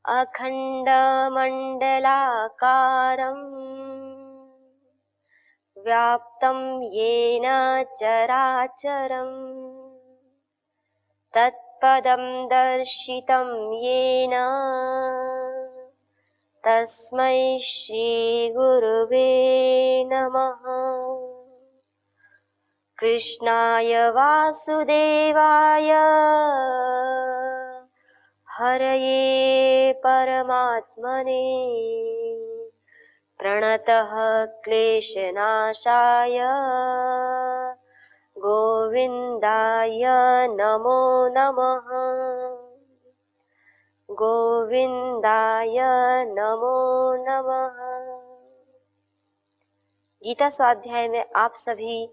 अखण्डमण्डलाकारम् व्याप्तं येन चराचरम् तत्पदं दर्शितं येन तस्मै श्रीगुरुवे नमः। कृष्णाय वासुदेवाय हरये परमात्मने प्रणतः क्लेशनाशाय गोविन्दाय नमो नमः। गोविन्दाय नमो नमः। गीता स्वाध्याय में आप सभी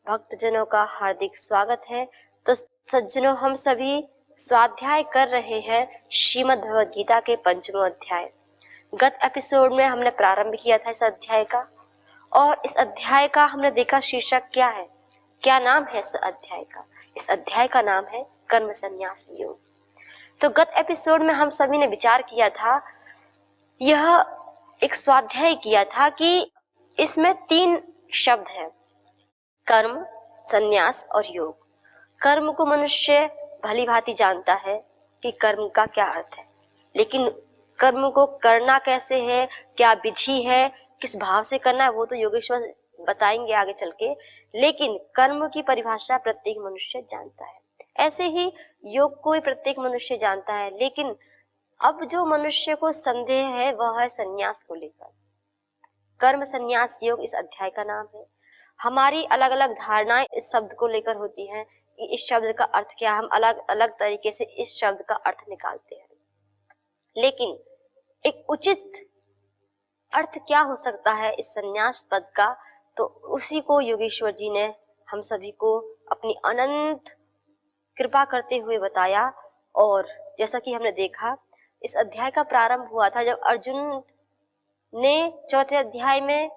भक्तजनों का हार्दिक स्वागत है। तो सज्जनों, हम सभी स्वाध्याय कर रहे हैं श्रीमद् भगवद गीता के 5वें अध्याय। गत एपिसोड में हमने प्रारंभ किया था इस अध्याय का, और इस अध्याय का हमने देखा शीर्षक क्या है, क्या नाम है इस अध्याय का। इस अध्याय का नाम है कर्म संन्यास योग। तो गत एपिसोड में हम सभी ने विचार किया था, यह एक स्वाध्याय किया था कि इसमें 3 शब्द हैं, कर्म, संन्यास और योग। कर्म को मनुष्य भली भांति जानता है कि कर्म का क्या अर्थ है, लेकिन कर्म को करना कैसे है, क्या विधि है, किस भाव से करना है, वो तो योगेश्वर बताएंगे आगे चल के। लेकिन कर्म की परिभाषा प्रत्येक मनुष्य जानता है। ऐसे ही योग को भी प्रत्येक मनुष्य जानता है, लेकिन अब जो मनुष्य को संदेह है वह है संन्यास को लेकर। कर्म संन्यास योग इस अध्याय का नाम है। हमारी अलग अलग धारणाएं इस शब्द को लेकर होती हैं कि इस शब्द का अर्थ क्या, हम अलग अलग तरीके से इस शब्द का अर्थ निकालते हैं। लेकिन एक उचित अर्थ क्या हो सकता है इस संन्यास पद का, तो उसी को योगेश्वर जी ने हम सभी को अपनी अनंत कृपा करते हुए बताया। और जैसा कि हमने देखा, इस अध्याय का प्रारंभ हुआ था जब अर्जुन ने 4थे अध्याय में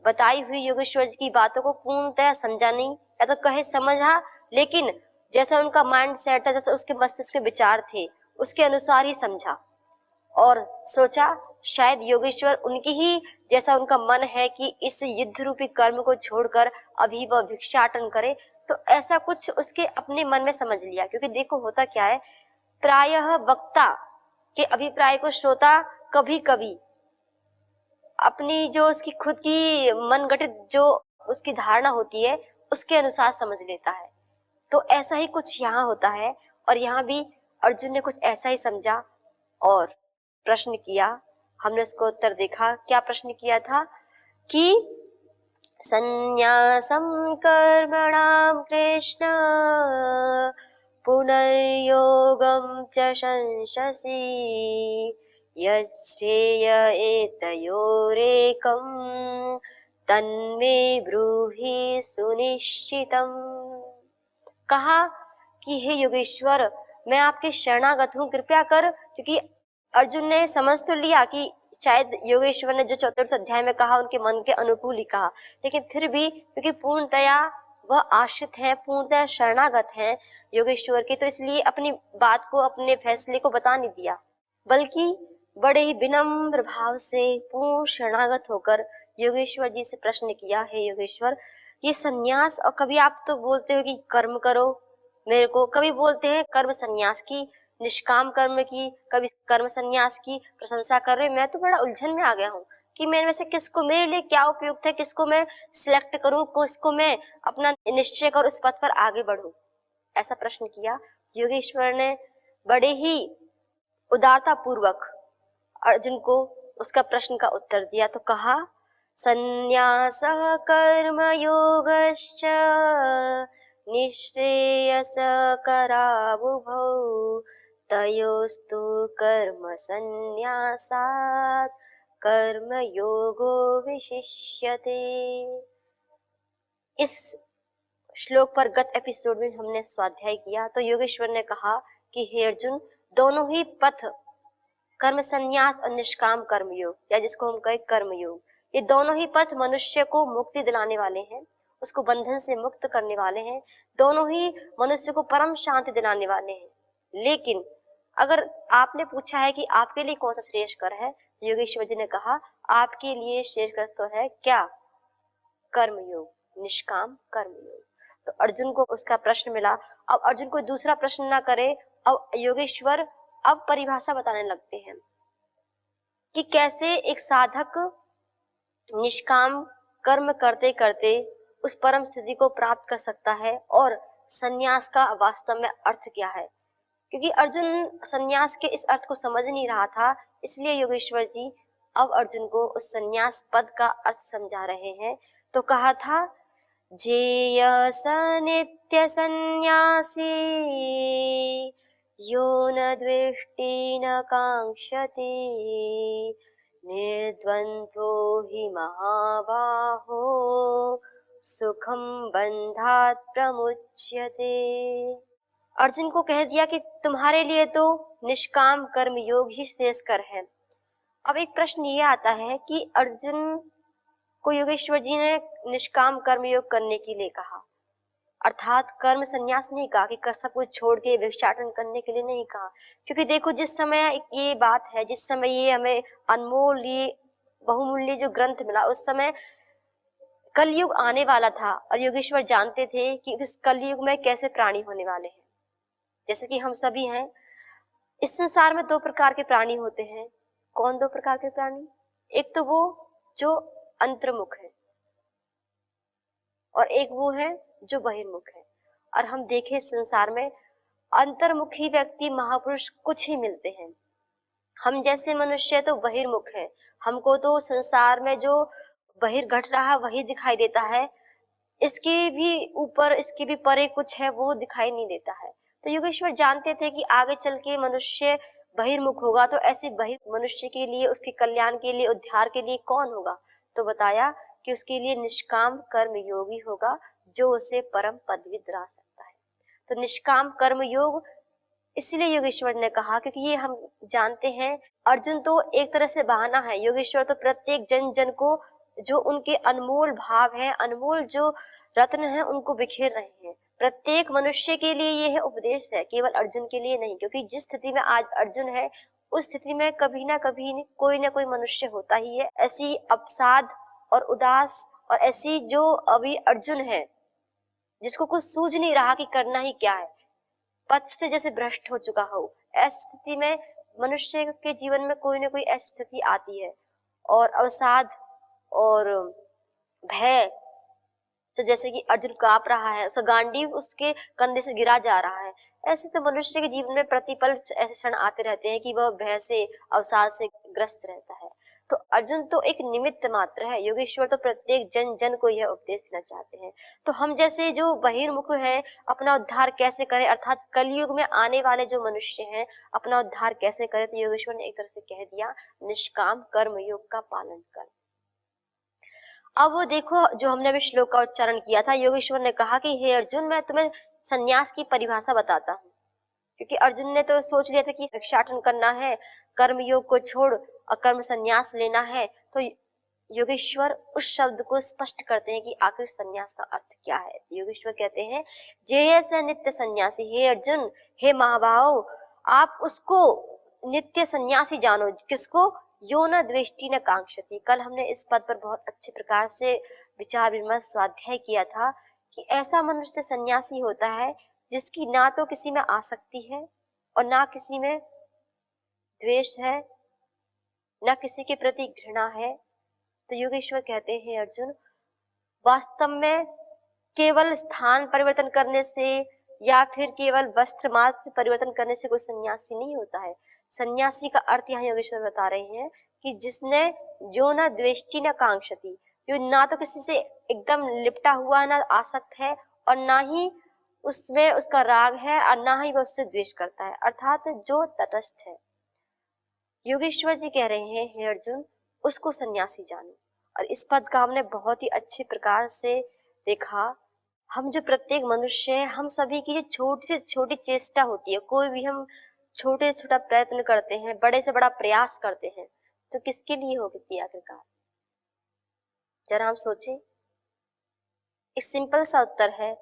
बताई हुई योगेश्वर जी की बातों को पूर्णतः समझा नहीं, या तो कहे समझा, लेकिन जैसा उनका माइंड सेट था, जैसे उसके मस्तिष्क में विचार थे, उसके अनुसार ही समझा और सोचा शायद योगेश्वर उनकी ही जैसा उनका मन है कि इस युद्ध रूपी कर्म को छोड़कर अभी वह भिक्षाटन करे। तो ऐसा कुछ उसके अपने मन में समझ लिया, क्योंकि देखो होता क्या है, प्रायः वक्ता के अभिप्राय को श्रोता कभी कभी अपनी जो उसकी खुद की मन गठित जो उसकी धारणा होती है उसके अनुसार समझ लेता है। तो ऐसा ही कुछ यहाँ होता है, और यहाँ भी अर्जुन ने कुछ ऐसा ही समझा और प्रश्न किया। हमने उसको उत्तर देखा। क्या प्रश्न किया था कि संन्यासं कर्मणां कृष्ण पुनर्योगं च संशसि यच्छ्रेय एतयोरेकं तन्मे ब्रूहि सुनिश्चितम्। कहा कि हे योगेश्वर, मैं आपके शरणागत हूँ, कृपया कर। क्योंकि अर्जुन ने समझ तो लिया कि शायद योगेश्वर ने जो 4थे अध्याय में कहा उनके मन के अनुकूल ही कहा, लेकिन फिर भी क्योंकि पूर्णतया वह आश्रित है, पूर्णतया शरणागत है योगेश्वर के, तो इसलिए अपनी बात को, अपने फैसले को बता नहीं दिया, बल्कि बड़े ही विनम्र भाव से पूर्ण शरणागत होकर योगेश्वर जी से प्रश्न किया, हे योगेश्वर, ये संन्यास, और कभी आप तो बोलते हो कि कर्म करो मेरे को, कभी बोलते हैं कर्म संन्यास की, निष्काम कर्म की, कभी कर्म संन्यास की प्रशंसा कर रहे। मैं तो बड़ा उलझन में आ गया हूँ कि मैं में से किसको, मेरे लिए क्या उपयुक्त है, किसको मैं सिलेक्ट करूँ, किसको मैं अपना निश्चय कर उस पथ पर आगे बढ़ूं। ऐसा प्रश्न किया। योगेश्वर ने बड़े ही उदारता पूर्वक अर्जुन को उसका प्रश्न का उत्तर दिया। तो कहा, संन्यासः कर्म योगश्च निःश्रेयसकरावुभौ तयोस्तु कर्म संन्यासात् कर्म योगो विशिष्यते। इस श्लोक पर गत एपिसोड में हमने स्वाध्याय किया। तो योगेश्वर ने कहा कि हे अर्जुन, दोनों ही पथ, कर्म संन्यास और निष्काम कर्म योग, या जिसको हम कहें कर्म योग, ये दोनों ही पथ मनुष्य को मुक्ति दिलाने वाले हैं, उसको बंधन से मुक्त करने वाले हैं। दोनों ही मनुष्य को परम शांति दिलाने वाले हैं। लेकिन अगर आपने पूछा है कि आपके लिए कौन सा श्रेष्ठकर है, तो योगेश्वर जी ने कहा आपके लिए श्रेष्ठकर तो है क्या? कर्मयोग, निष्काम कर्मयोग। तो अर्जुन को उसका प्रश्न मिला। अब अर्जुन कोई दूसरा प्रश्न ना करे, अब योगेश्वर अब परिभाषा बताने लगते हैं कि कैसे एक साधक निष्काम कर्म करते करते उस परम स्थिति को प्राप्त कर सकता है और संन्यास का वास्तव में अर्थ क्या है। क्योंकि अर्जुन संन्यास के इस अर्थ को समझ नहीं रहा था, इसलिए योगेश्वर जी अब अर्जुन को उस संन्यास पद का अर्थ समझा रहे हैं। तो कहा था, जेय स नित्य संन्यासी यो न द्वेष्टि न कांक्षति निर्द्वंद्वो हि महाबाहो सुखम बंधात् प्रमुच्यते। अर्जुन को कह दिया कि तुम्हारे लिए तो निष्काम कर्म योग ही श्रेष्ठकर है। अब एक प्रश्न ये आता है कि अर्जुन को योगेश्वर जी ने निष्काम कर्म योग करने के लिए कहा, अर्थात कर्म संन्यास नहीं कहा कि सब कुछ छोड़ के भिक्षाटन करने के लिए नहीं कहा। क्योंकि देखो, जिस समय ये बात है, जिस समय ये हमें अनमोल, ये बहुमूल्य जो ग्रंथ मिला, उस समय कलयुग आने वाला था और योगेश्वर जानते थे कि इस कलयुग में कैसे प्राणी होने वाले हैं। जैसे कि हम सभी हैं, इस संसार में दो प्रकार के प्राणी होते हैं। कौन दो प्रकार के प्राणी? एक तो वो जो अंतर्मुख है और एक वो है जो बहिर्मुख है। और हम देखें संसार में अंतर्मुखी व्यक्ति, महापुरुष कुछ ही मिलते हैं। हम जैसे मनुष्य तो बहिर्मुख है, हमको तो संसार में जो बहिर्घट रहा वही दिखाई देता है, इसके भी ऊपर, इसके भी परे कुछ है वो दिखाई नहीं देता है। तो योगेश्वर जानते थे कि आगे चल के मनुष्य बहिर्मुख होगा, तो ऐसे बहिर् मनुष्य के लिए, उसके कल्याण के लिए, उद्धार के लिए कौन होगा? तो बताया कि उसके लिए निष्काम कर्म योगी होगा, जो उसे परम पदवी दिला सकता है। तो निष्काम कर्म योग इसलिए योगेश्वर ने कहा क्योंकि ये हम जानते हैं, अर्जुन तो एक तरह से बहाना है, योगेश्वर तो प्रत्येक जन जन को जो उनके अनमोल भाव है, अनमोल जो रत्न है, उनको बिखेर रहे हैं। प्रत्येक मनुष्य के लिए ये है उपदेश है, केवल अर्जुन के लिए नहीं। क्योंकि जिस स्थिति में आज अर्जुन है, उस स्थिति में कभी ना कभी कोई ना कोई मनुष्य होता ही है। ऐसी अवसाद और उदास और ऐसी जो अभी अर्जुन है, जिसको कुछ सूझ नहीं रहा कि करना ही क्या है, पथ से जैसे भ्रष्ट हो चुका हो, ऐसी स्थिति में मनुष्य के जीवन में कोई ना कोई ऐसी स्थिति आती है। और अवसाद और भय तो जैसे कि अर्जुन कांप रहा है, उसका गांडीव उसके कंधे से गिरा जा रहा है, ऐसे तो मनुष्य के जीवन में प्रतिपल ऐसे क्षण आते रहते हैं कि वह भय से, अवसाद से ग्रस्त रहता है। तो अर्जुन तो एक निमित्त मात्र है, योगेश्वर तो प्रत्येक जन जन को यह उपदेश देना चाहते हैं। तो हम जैसे जो बहिर्मुख हैं, अपना उद्धार कैसे करें, अर्थात कलयुग में आने वाले जो मनुष्य हैं, अपना उद्धार कैसे करें, तो योगेश्वर ने एक तरह से कह दिया, निष्काम कर्म योग का पालन कर। अब वो देखो, जो हमने अभी श्लोक का उच्चारण किया था, योगेश्वर ने कहा कि हे अर्जुन, मैं तुम्हें संन्यास की परिभाषा बताता हूँ। क्योंकि अर्जुन ने तो सोच लिया था कि भिक्षाटन करना है, कर्म योग को छोड़ और कर्म संन्यास लेना है। तो योगेश्वर उस शब्द को स्पष्ट करते हैं कि आखिर संन्यास का अर्थ क्या है। योगेश्वर कहते हैं, जेय स नित्य संन्यासी, हे अर्जुन, हे महाबाहो, आप उसको नित्य संन्यासी जानो। किसको? यो न द्वेष्टि न कांक्षति। कल हमने इस पद पर बहुत अच्छे प्रकार से विचार विमर्श स्वाध्याय किया था कि ऐसा मनुष्य सन्यासी होता है जिसकी ना तो किसी में आसक्ति है और ना किसी में द्वेष है, ना किसी के प्रति घृणा है। तो योगेश्वर कहते हैं, अर्जुन, वास्तव में केवल स्थान परिवर्तन करने से या फिर केवल वस्त्र मात्र परिवर्तन करने से कोई सन्यासी नहीं होता है। सन्यासी का अर्थ यहाँ योगेश्वर बता रहे हैं कि जिसने जो न द्वेष्टि न कांक्षति, जो ना तो किसी से एकदम लिपटा हुआ, ना आसक्त है और ना ही उसमें उसका राग है और ना ही वह उससे द्वेष करता है, अर्थात जो तटस्थ है। योगेश्वर जी कह रहे हैं, हे अर्जुन, उसको सन्यासी जानो। और इस पद का हमने बहुत ही अच्छे प्रकार से देखा। हम जो प्रत्येक मनुष्य है, हम सभी की जो छोटी से छोटी चेष्टा होती है, कोई भी हम छोटे से छोटा प्रयत्न करते हैं, बड़े से बड़ा प्रयास करते हैं, तो किसके लिए होगी आखिरकार? जरा हम सोचें। एक सिंपल सा उत्तर है,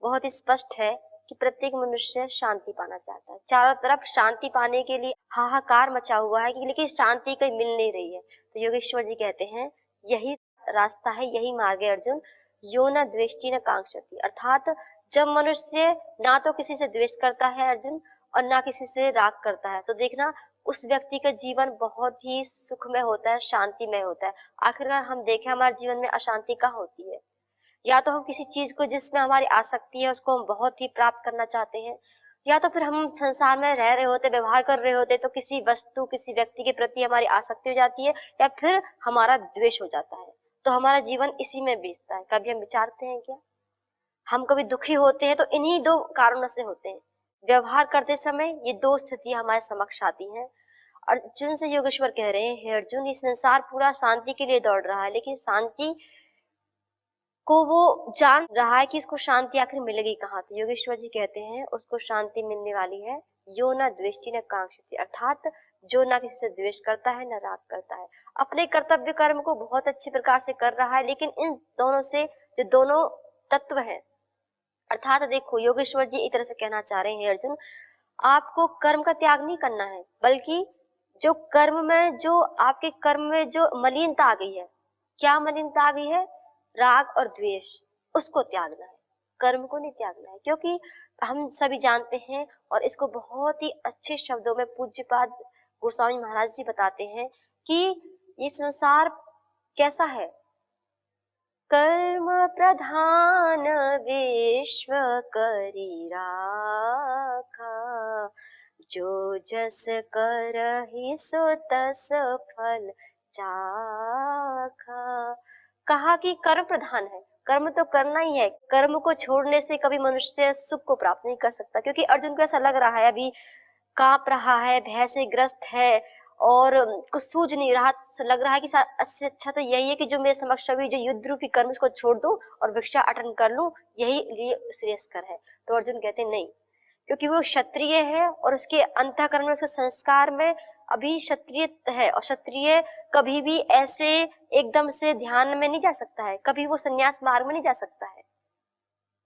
बहुत ही स्पष्ट है कि प्रत्येक मनुष्य शांति पाना चाहता है। चारों तरफ शांति पाने के लिए हाहाकार मचा हुआ है कि लेकिन शांति कहीं मिल नहीं रही है। तो योगेश्वर जी कहते हैं यही रास्ता है, यही मार्ग है अर्जुन, यो न द्वेष्टि न कांक्षति। अर्थात जब मनुष्य ना तो किसी से द्वेष करता है अर्जुन और ना किसी से राग करता है, तो देखना उस व्यक्ति का जीवन बहुत ही सुखमय होता है, शांतिमय होता है। आखिरकार हम देखें हमारे जीवन में अशांति कहाँ होती है? या तो हम किसी चीज को जिसमें हमारी आसक्ति है उसको हम बहुत ही प्राप्त करना चाहते हैं, या तो फिर हम संसार में रह रहे होते, व्यवहार कर रहे होते, तो किसी वस्तु किसी व्यक्ति के प्रति हमारी आसक्ति हो जाती है या फिर हमारा द्वेष हो जाता है। तो हमारा जीवन इसी में बीतता है। कभी हम विचारते हैं क्या? हम कभी दुखी होते हैं तो इन्हीं दो कारणों से होते हैं। व्यवहार करते समय ये दो स्थितियां हमारे समक्ष आती हैं। अर्जुन से योगेश्वर कह रहे हैं, हे अर्जुन, ये संसार पूरा शांति के लिए दौड़ रहा है, लेकिन शांति को वो जान रहा है कि इसको शांति आखिर मिलेगी कहाँ। तो योगेश्वर जी कहते हैं उसको शांति मिलने वाली है यो न द्वेष्टि न कांक्षति। अर्थात जो ना किसी से द्वेष करता है न राग करता है, अपने कर्तव्य कर्म को बहुत अच्छी प्रकार से कर रहा है। लेकिन इन दोनों से जो दोनों तत्व हैं, अर्थात देखो योगेश्वर जी एक तरह से कहना चाह रहे हैं अर्जुन, आपको कर्म का त्याग नहीं करना है, बल्कि जो कर्म में जो आपके कर्म में जो मलिनता आ गई है, क्या मलिनता आ गई है? राग और द्वेष, उसको त्यागना है, कर्म को नहीं त्यागना है। क्योंकि हम सभी जानते हैं और इसको बहुत ही अच्छे शब्दों में पूज्यपाद गोस्वामी महाराज जी बताते हैं कि ये संसार कैसा है? कर्म प्रधान विश्व करी राखा, जो जस करहि सो तस फल चाखा। कहा कि कर्म प्रधान है, कर्म तो करना ही है। कर्म को छोड़ने से कभी मनुष्य सुख को प्राप्त नहीं कर सकता। क्योंकि अर्जुन को ऐसा लग रहा है, अभी कांप रहा है, भय से ग्रस्त है और कुछ सूझ नहीं रहा, लग रहा है कि इससे अच्छा तो यही है कि जो मेरे समक्ष अभी जो युद्ध रूपी कर्म उसको छोड़ दूं और भिक्षा अटन कर लूं, यही लिए श्रेयस्कर है। तो अर्जुन कहते नहीं, क्योंकि वो क्षत्रिय है और उसके अंतःकरण में, उसके संस्कार में अभी क्षत्रिय है, और क्षत्रिय कभी भी ऐसे एकदम से ध्यान में नहीं जा सकता है, कभी वो संन्यास मार्ग में नहीं जा सकता है।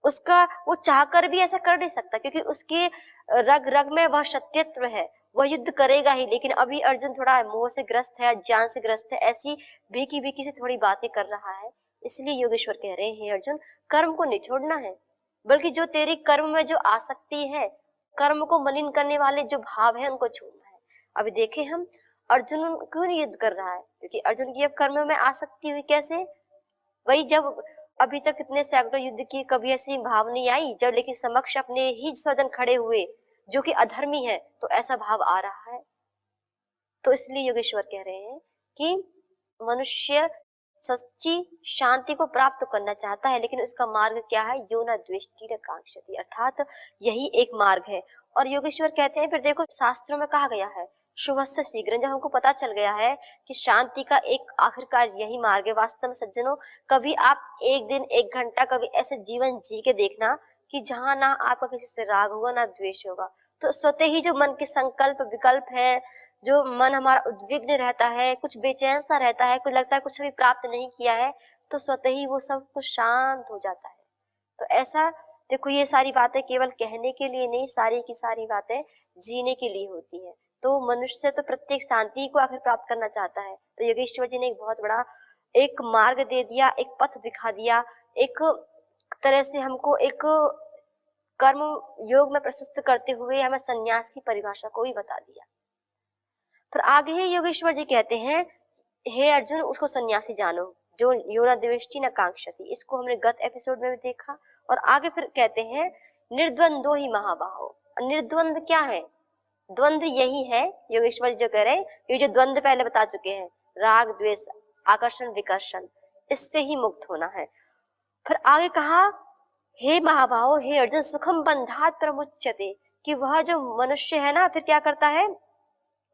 उसका वो चाहकर भी ऐसा कर नहीं सकता, क्योंकि उसके रग रग में वह क्षत्रियत्व है, वह युद्ध करेगा ही। लेकिन अभी अर्जुन थोड़ा मोह से ग्रस्त है, ज्ञान से ग्रस्त है, ऐसी भीकी भीकी से थोड़ी बातें कर रहा है। इसलिए योगेश्वर कह रहे हैं अर्जुन, कर्म को नहीं छोड़ना है, बल्कि जो तेरी कर्म में जो आसक्ति है, कर्म को मलिन करने वाले जो भाव है, उनको छोड़ना है। अभी देखें हम, अर्जुन क्यों नहीं युद्ध कर रहा है? क्योंकि अर्जुन की अब कर्म में आसक्ति हुई। कैसे? वही जब अभी तक इतने सैकड़ों युद्ध की, कभी ऐसी भाव नहीं आई जब लेकिन समक्ष अपने ही स्वजन खड़े हुए जो कि अधर्मी है, तो ऐसा भाव आ रहा है। तो इसलिए योगेश्वर कह रहे हैं कि मनुष्य सच्ची शांति को प्राप्त तो करना चाहता है, लेकिन उसका मार्ग क्या है? यो न द्वेष्टि न कांक्षति। अर्थात यही एक मार्ग है। और योगेश्वर कहते हैं, फिर देखो शास्त्रों में कहा गया है शुभस्य शीघ्र। जब हमको पता चल गया है कि शांति का एक आखिरकार यही मार्ग है, वास्तव में सज्जनों, कभी आप एक दिन एक घंटा कभी ऐसे जीवन जी के देखना कि जहां ना आपका किसी से राग होगा ना द्वेष होगा, तो स्वतः ही जो मन के संकल्प विकल्प है, जो मन हमारा उद्विग्न रहता है, कुछ बेचैन सा रहता है, कुछ लगता है कुछ भी प्राप्त नहीं किया है, तो स्वतः ही वो सब कुछ शांत हो जाता है। तो ऐसा देखो, ये सारी बातें केवल कहने के लिए नहीं, सारी की सारी बातें जीने के लिए होती है। तो मनुष्य तो प्रत्येक शांति को आखिर प्राप्त करना चाहता है। तो योगेश्वर जी ने एक बहुत बड़ा एक मार्ग दे दिया, एक पथ दिखा दिया, एक तरह से हमको एक कर्म योग में प्रशस्त करते हुए हमें संन्यास की परिभाषा को भी बता दिया। फिर आगे ही योगेश्वर जी कहते हैं, हे अर्जुन, उसको सन्यासी जानो जो यो न द्वेष्टि न कांक्षति। इसको हमने गत एपिसोड में भी देखा। और आगे फिर कहते हैं, निर्द्वंद्वो ही महाबाहो। निर्द्वंद क्या है? द्वंद्व यही है योगेश्वर जी जो कह रहे हैं, ये जो द्वंद्व पहले बता चुके हैं, राग द्वेष आकर्षण विकर्षण, इससे ही मुक्त होना है। फिर आगे कहा, हे महाबाहो, हे अर्जुन, सुखम बंधात प्रमुच्यते, कि वह जो मनुष्य है ना, फिर क्या करता है?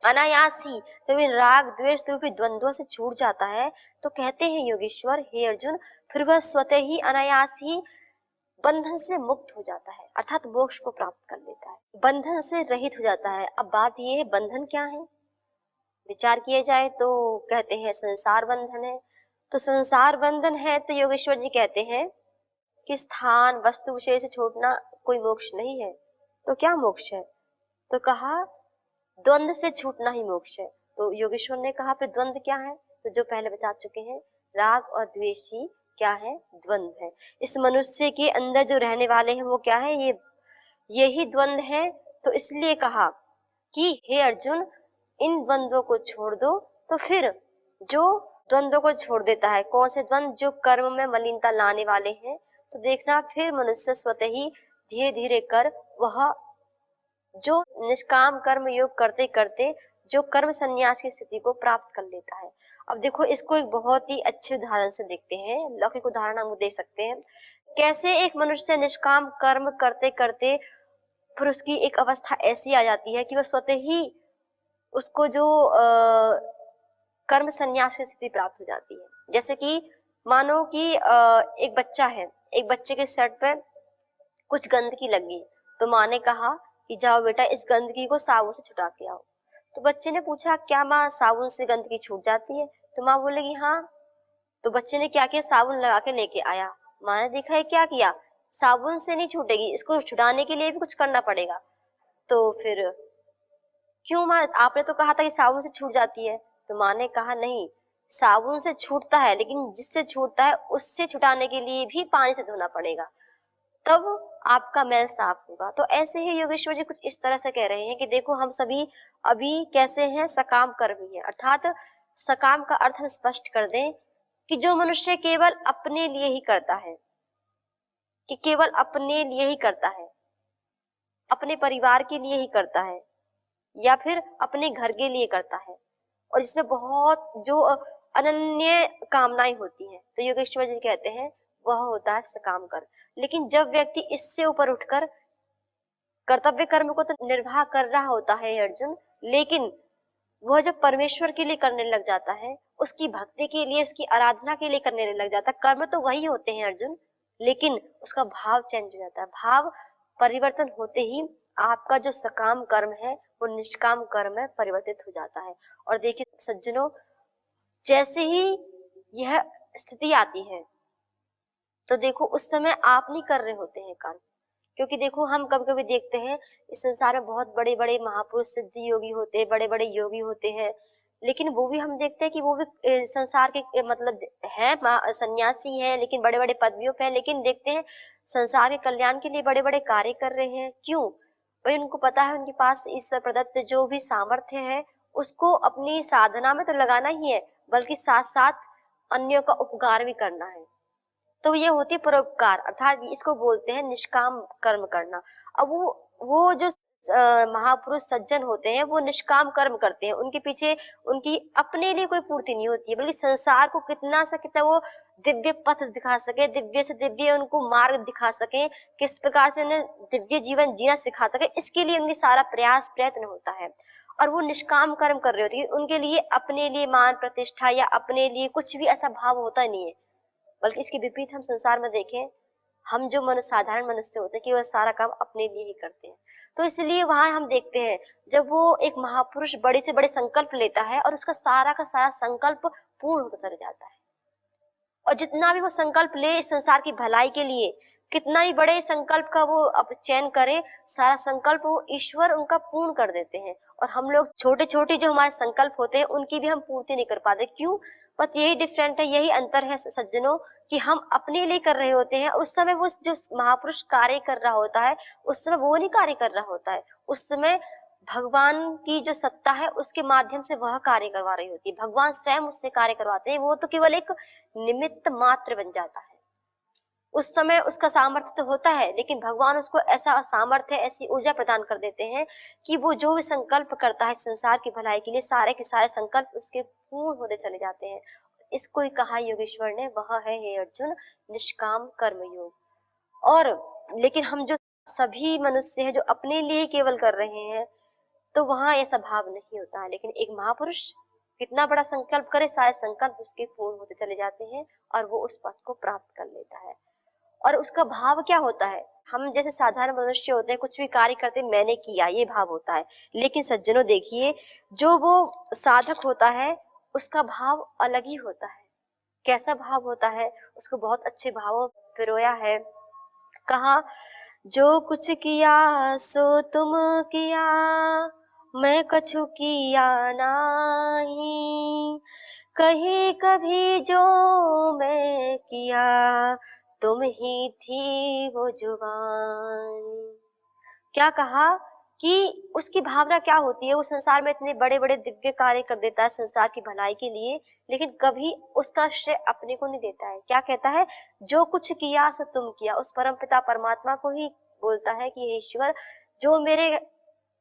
अनायासी जब इन राग द्वेष रूपी द्वंद्वों से छूट जाता है, तो कहते हैं योगेश्वर, हे अर्जुन, फिर वह स्वतः ही अनायास ही बंधन से मुक्त हो जाता है, अर्थात मोक्ष को प्राप्त कर लेता है, बंधन से रहित हो जाता है। अब बात ये है, बंधन क्या है? विचार किया जाए तो कहते हैं संसार बंधन है। तो संसार बंधन है तो योगेश्वर जी कहते हैं कि स्थान वस्तु विषय से छोड़ना कोई मोक्ष नहीं है। तो क्या मोक्ष है? तो कहा द्वंद्व से छूटना ही मोक्ष है। तो योगेश्वर ने कहा फिर द्वंद्व क्या है? तो जो पहले बता चुके हैं, राग और द्वेष ही क्या है? द्वंद्व है। इस मनुष्य के अंदर जो रहने वाले हैं वो क्या है? यही द्वंद्व है। तो इसलिए कहा कि हे अर्जुन, इन द्वंद्वों को छोड़ दो। तो फिर जो द्वंद्वों को छोड़ देता है, कौन से द्वंद्व? जो कर्म में मलिनता लाने वाले हैं। तो देखना फिर मनुष्य स्वतः ही धीरे धीरे कर वह जो निष्काम कर्म योग करते करते जो कर्म संन्यास की स्थिति को प्राप्त कर लेता है। अब देखो, इसको एक बहुत ही अच्छे उदाहरण से देखते हैं, लौकिक उदाहरण हम दे सकते हैं। कैसे एक मनुष्य निष्काम कर्म करते करते फिर उसकी एक अवस्था ऐसी आ जाती है कि वह स्वतः ही उसको जो कर्म संन्यास की स्थिति प्राप्त हो जाती है। जैसे कि मानो कि एक बच्चा है, एक बच्चे के शर्ट पे कुछ गंदगी लगी, तो माँ ने कहा कि जाओ बेटा इस गंदगी को साबुन से छुटा के आओ। तो बच्चे ने पूछा क्या माँ साबुन से गंदगी छूट जाती है? तो माँ बोलेगी हाँ। तो बच्चे ने क्या किया? साबुन लगा के लेके आया। माँ ने देखा है क्या किया? साबुन से नहीं छूटेगी, इसको छुटाने के लिए भी कुछ करना पड़ेगा। तो फिर क्यों माँ, आपने तो कहा था कि साबुन से छूट जाती है। तो माँ ने कहा नहीं, साबुन से छूटता है, लेकिन जिससे छूटता है उससे छुटाने के लिए भी पानी से धोना पड़ेगा, तब आपका मैल साफ होगा। तो ऐसे ही योगेश्वर जी कुछ इस तरह से कह रहे हैं कि देखो हम सभी अभी कैसे हैं? सकाम कर्मी हैं। अर्थात सकाम का अर्थ हम स्पष्ट कर दें कि जो मनुष्य केवल अपने लिए ही करता है, कि केवल अपने लिए ही करता है, अपने परिवार के लिए ही करता है, या फिर अपने घर के लिए करता है, और इसमें बहुत जो अनन्य कामनाएं होती हैं, तो योगेश्वर जी कहते हैं वह होता है सकाम कर्म। लेकिन जब व्यक्ति इससे ऊपर उठकर कर्तव्य कर्म को तो निर्वाह कर रहा होता है अर्जुन, लेकिन वह जब परमेश्वर के लिए करने लग जाता है, उसकी भक्ति के लिए, उसकी आराधना के लिए करने लग जाता है, कर्म तो वही होते हैं अर्जुन, लेकिन उसका भाव चेंज हो जाता है। भाव परिवर्तन होते ही आपका जो सकाम कर्म है वो निष्काम कर्म में परिवर्तित हो जाता है। और देखिए सज्जनों, जैसे ही यह स्थिति आती है तो देखो उस समय आप नहीं कर रहे होते हैं कर्म, क्योंकि देखो हम कभी कभी देखते हैं इस संसार में बहुत बड़े बड़े महापुरुष सिद्धि योगी होते हैं, बड़े बड़े योगी होते हैं, लेकिन वो भी हम देखते हैं कि वो भी संसार के मतलब है सन्यासी हैं, लेकिन बड़े बड़े पदवियों पे हैं, लेकिन देखते हैं संसार के कल्याण के लिए बड़े बड़े कार्य कर रहे हैं। क्यों? भाई उनको पता है उनके पास ईश्वर प्रदत्त जो भी सामर्थ्य है उसको अपनी साधना में तो लगाना ही है, बल्कि साथ साथ अन्यों का उपकार भी करना है। तो ये होती है परोपकार, अर्थात इसको बोलते हैं निष्काम कर्म करना। अब वो जो महापुरुष सज्जन होते हैं वो निष्काम कर्म करते हैं, उनके पीछे उनकी अपने लिए कोई पूर्ति नहीं होती है, बल्कि संसार को कितना से कितना वो दिव्य पथ दिखा सके, दिव्य से दिव्य उनको मार्ग दिखा सके, किस प्रकार से उन्हें दिव्य जीवन जीना सिखा सके, इसके लिए उनकी सारा प्रयास प्रयत्न होता है। और वो निष्काम कर्म कर रहे होते हैं, उनके लिए अपने लिए मान प्रतिष्ठा या अपने लिए कुछ भी ऐसा भाव होता नहीं है, बल्कि इसके विपरीत हम संसार में देखें, हम जो साधारण मनुष्य होते हैं कि वह सारा काम अपने लिए ही करते हैं। तो इसलिए वहां हम देखते हैं जब वो एक महापुरुष बड़े से बड़े संकल्प लेता है और उसका सारा का सारा संकल्प पूर्ण होता चला जाता है, और जितना भी वो संकल्प ले इस संसार की भलाई के लिए, कितना ही बड़े संकल्प का वो अब चयन करे, सारा संकल्प वो ईश्वर उनका पूर्ण कर देते हैं। और हम लोग छोटे छोटे जो हमारे संकल्प होते हैं उनकी भी हम पूर्ति नहीं कर पाते। क्यों? बस यही डिफरेंट है, यही अंतर है सज्जनों, कि हम अपने लिए कर रहे होते हैं, उस समय वो जो महापुरुष कार्य कर रहा होता है उस समय वो नहीं कार्य कर रहा होता है, उस समय भगवान की जो सत्ता है उसके माध्यम से वह कार्य करवा रही होती है, भगवान स्वयं उससे कार्य करवाते हैं, वो तो केवल एक निमित्त मात्र बन जाता है। उस समय उसका सामर्थ्य तो होता है, लेकिन भगवान उसको ऐसा सामर्थ्य, ऐसी ऊर्जा प्रदान कर देते हैं कि वो जो भी संकल्प करता है संसार की भलाई के लिए, सारे के सारे संकल्प उसके पूर्ण होते चले जाते हैं। इसको ही कहा योगेश्वर ने, वह है हे अर्जुन निष्काम कर्म योग। और लेकिन हम जो सभी मनुष्य हैं जो अपने लिए केवल कर रहे हैं, तो वहां ऐसा भाव नहीं होता है। लेकिन एक महापुरुष कितना बड़ा संकल्प करे, सारे संकल्प उसके पूर्ण होते चले जाते हैं और वो उस पद को प्राप्त कर लेता है। और उसका भाव क्या होता है? हम जैसे साधारण मनुष्य होते हैं, कुछ भी कार्य करते मैंने किया, ये भाव होता है। लेकिन सज्जनों देखिए, जो वो साधक होता है उसका भाव अलग ही होता है। कैसा भाव होता है? उसको बहुत अच्छे भावों पिरोया है, कहा जो कुछ किया सो तुम किया, मैं कछु किया नाही। कही कभी जो मैं किया, तुम ही थी वो जुबान। क्या कहा कि उसकी भावना क्या होती है, वो संसार में इतने बड़े बड़े दिव्य कार्य कर देता है संसार की भलाई के लिए, लेकिन कभी उसका श्रेय अपने को नहीं देता है। क्या कहता है, जो कुछ किया सो तुम किया। उस परम पिता परमात्मा को ही बोलता है कि हे ईश्वर, जो मेरे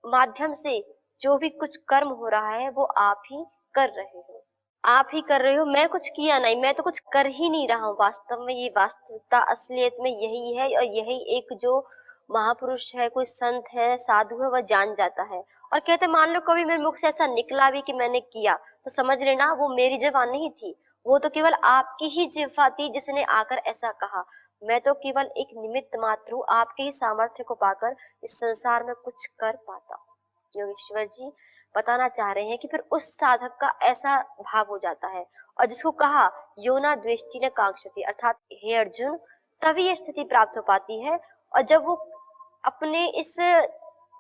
माध्यम से जो भी कुछ कर्म हो रहा है वो आप ही कर रहे हो, आप ही कर रहे हो, मैं कुछ किया नहीं, मैं तो कुछ कर ही नहीं रहा हूँ। वास्तव में ये वास्तविकता असलियत में यही है, और यही एक जो महापुरुष है, कोई संत है, साधु है, वह जान जाता है। और कहते मान लो कभी मेरे मुख से ऐसा निकला भी कि मैंने किया, तो समझ लेना वो मेरी जिह्वा नहीं थी, वो तो केवल आपकी ही जिह्वा थी जिसने आकर ऐसा कहा। मैं तो केवल एक निमित्त मात्र हूँ, आपके ही सामर्थ्य को पाकर इस संसार में कुछ कर पाता हूँ। योगेश्वर जी बताना चाह रहे हैं कि फिर उस साधक का ऐसा भाव हो जाता है, और जिसको कहा योना द्वेष्टि न कांक्षति, अर्थात हे अर्जुन, तभी ये स्थिति प्राप्त हो पाती है। और जब वो अपने इस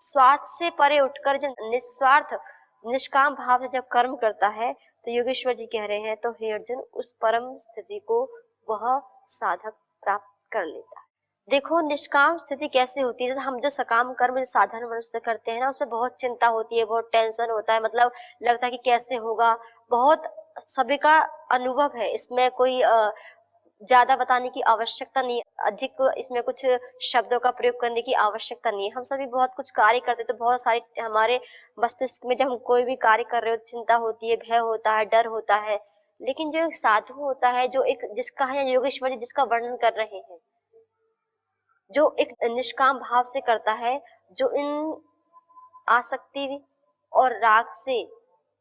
स्वार्थ से परे उठकर जो निस्वार्थ निष्काम भाव से जब कर्म करता है, तो योगेश्वर जी कह रहे हैं, तो हे अर्जुन, उस परम स्थिति को वह साधक प्राप्त कर लेता है। देखो निष्काम स्थिति कैसे होती है, जैसे हम जो सकाम कर्म जो साधारण मनुष्य करते हैं ना, उसमें बहुत चिंता होती है, बहुत टेंशन होता है, मतलब लगता है कि कैसे होगा। बहुत सभी का अनुभव है, इसमें कोई ज्यादा बताने की आवश्यकता नहीं, अधिक इसमें कुछ शब्दों का प्रयोग करने की आवश्यकता नहीं है। हम सभी बहुत कुछ कार्य करते तो बहुत सारे हमारे मस्तिष्क में जब हम कोई भी कार्य कर रहे हो, चिंता होती है, भय होता है, डर होता है। लेकिन जो एक साधु होता है, जो एक जिसका है योगेश्वर जी जिसका वर्णन कर रहे हैं, जो एक निष्काम भाव से करता है, जो इन आसक्ति और राग से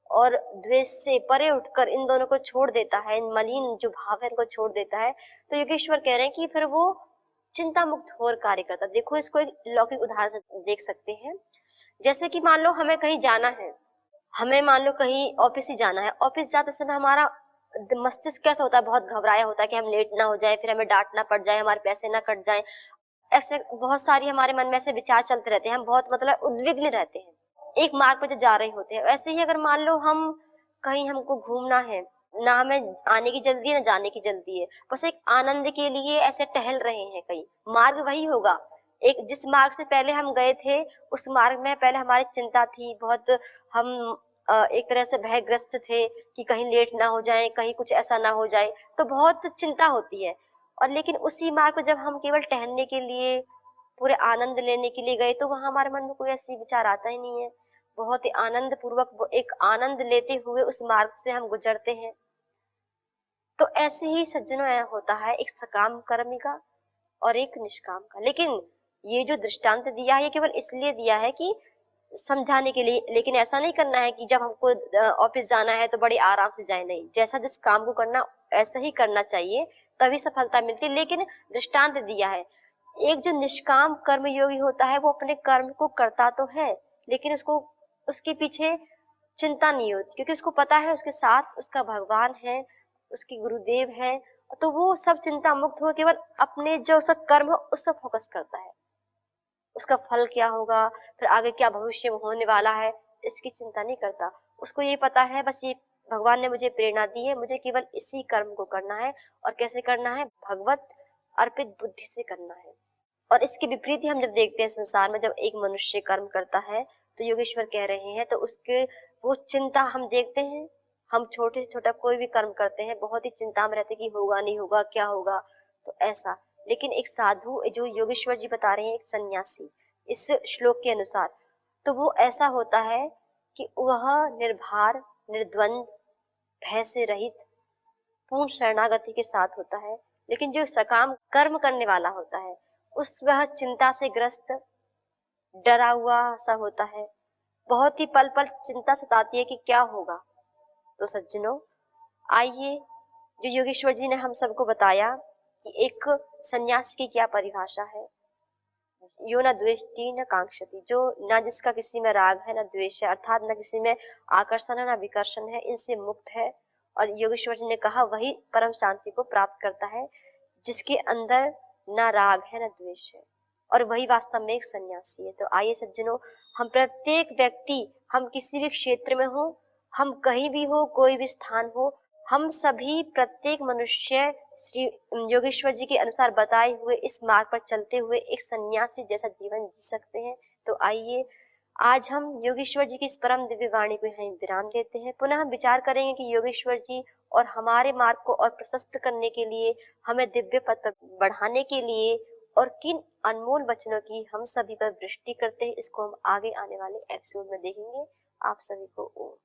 और द्वेष से परे उठकर इन दोनों को छोड़ देता है, इन मलिन जो भाव है इनको छोड़ देता है, तो योगेश्वर कह रहे हैं कि फिर वो चिंता मुक्त होकर कार्य करता है। देखो इसको एक लौकिक उदाहरण से देख सकते हैं। जैसे कि मान लो हमें कहीं जाना है, हमें मान लो कहीं ऑफिस ही जाना है, ऑफिस जाते समय हमारा मस्तिष्क कैसा होता है, बहुत घबराया होता है कि हम लेट ना हो जाए, फिर हमें डांट ना पड़ जाए, हमारे पैसे ना कट जाए। ऐसे बहुत सारी हमारे मन में ऐसे विचार चलते रहते हैं, हम बहुत मतलब उद्विग्न रहते हैं एक मार्ग पर जो जा रहे होते हैं। ऐसे ही अगर मान लो हम कहीं हमको घूमना है, ना हमें आने की जल्दी है ना जाने की जल्दी है, बस एक आनंद के लिए ऐसे टहल रहे हैं, कहीं मार्ग वही होगा, एक जिस मार्ग से पहले हम गए थे उस मार्ग में पहले हमारी चिंता थी बहुत, हम एक तरह से भयग्रस्त थे कि कहीं लेट ना हो जाए, कहीं कुछ ऐसा ना हो जाए, तो बहुत चिंता होती है। और लेकिन उसी मार्ग पर जब हम केवल टहलने के लिए, पूरे आनंद लेने के लिए गए, तो वहां हमारे मन में कोई ऐसी विचार आता ही नहीं है, बहुत ही आनंद पूर्वक एक आनंद लेते हुए उस मार्ग से हम गुजरते हैं। तो ऐसे ही सज्जनों होता है एक सकाम कर्मी का और एक निष्काम का। लेकिन ये जो दृष्टांत दिया है ये केवल इसलिए दिया है कि समझाने के लिए, लेकिन ऐसा नहीं करना है कि जब हमको ऑफिस जाना है तो बड़े आराम से जाए, नहीं, जैसा जिस काम को करना ऐसा ही करना चाहिए, तभी सफलता मिलती है। लेकिन दृष्टांत दिया है, एक जो निष्काम कर्म योगी होता है वो अपने कर्म को करता तो है, लेकिन उसको उसके पीछे चिंता नहीं होती, क्योंकि उसको पता है उसके साथ उसका भगवान है, उसके गुरुदेव है। तो वो सब चिंता मुक्त हो केवल अपने जो उसका कर्म है उस पर फोकस करता है, उसका फल क्या होगा, फिर आगे क्या भविष्य में होने वाला है, इसकी चिंता नहीं करता। उसको ये पता है बस ये भगवान ने मुझे प्रेरणा दी है, मुझे केवल इसी कर्म को करना है, और कैसे करना है, भगवत अर्पित बुद्धि से करना है। और इसके विपरीत ही हम जब देखते हैं संसार में, जब एक मनुष्य कर्म करता है, तो योगेश्वर कह रहे हैं, तो उसके वो चिंता हम देखते हैं, हम छोटे से छोटा कोई भी कर्म करते हैं बहुत ही चिंता में रहते कि होगा नहीं होगा, क्या होगा, तो ऐसा। लेकिन एक साधु जो योगेश्वर जी बता रहे हैं, एक सन्यासी इस श्लोक के अनुसार, तो वो ऐसा होता है कि वह निर्भर, निर्द्वंद, भय से रहित, पूर्ण शरणागति के साथ होता है। लेकिन जो सकाम कर्म करने वाला होता है उस वह चिंता से ग्रस्त, डरा हुआ सा होता है, बहुत ही पल पल चिंता सताती है कि क्या होगा। तो सज्जनों आइए, जो योगेश्वर जी ने हम सबको बताया कि एक सन्यास की क्या परिभाषा है, यो न द्वेष्टि न कांक्षति, जो ना जिसका किसी में राग है, न द्वेष है, अर्थात न किसी में आकर्षण है, न विकर्षण है, इनसे मुक्त है। और योगेश्वर जी ने कहा वही परम शांति को प्राप्त करता है जिसके अंदर न राग है न द्वेष है। और वही वास्तव में एक सन्यासी है। तो आइए सज्जनों, हम प्रत्येक व्यक्ति, हम किसी भी क्षेत्र में हो, हम कहीं भी हो, कोई भी स्थान हो, हम सभी प्रत्येक मनुष्य श्री योगेश्वर जी के अनुसार बताए हुए इस मार्ग पर चलते हुए एक सन्यासी जैसा जीवन जी सकते हैं। तो आइए आज हम योगेश्वर जी की इस परम दिव्य वाणी को यहीं विराम देते हैं। पुनः हम विचार करेंगे कि योगेश्वर जी और हमारे मार्ग को और प्रशस्त करने के लिए, हमें दिव्य पथ पर बढ़ाने के लिए और किन अनमोल वचनों की हम सभी पर वृष्टि करते हैं, इसको हम आगे आने वाले एपिसोड में देखेंगे। आप सभी को ओम।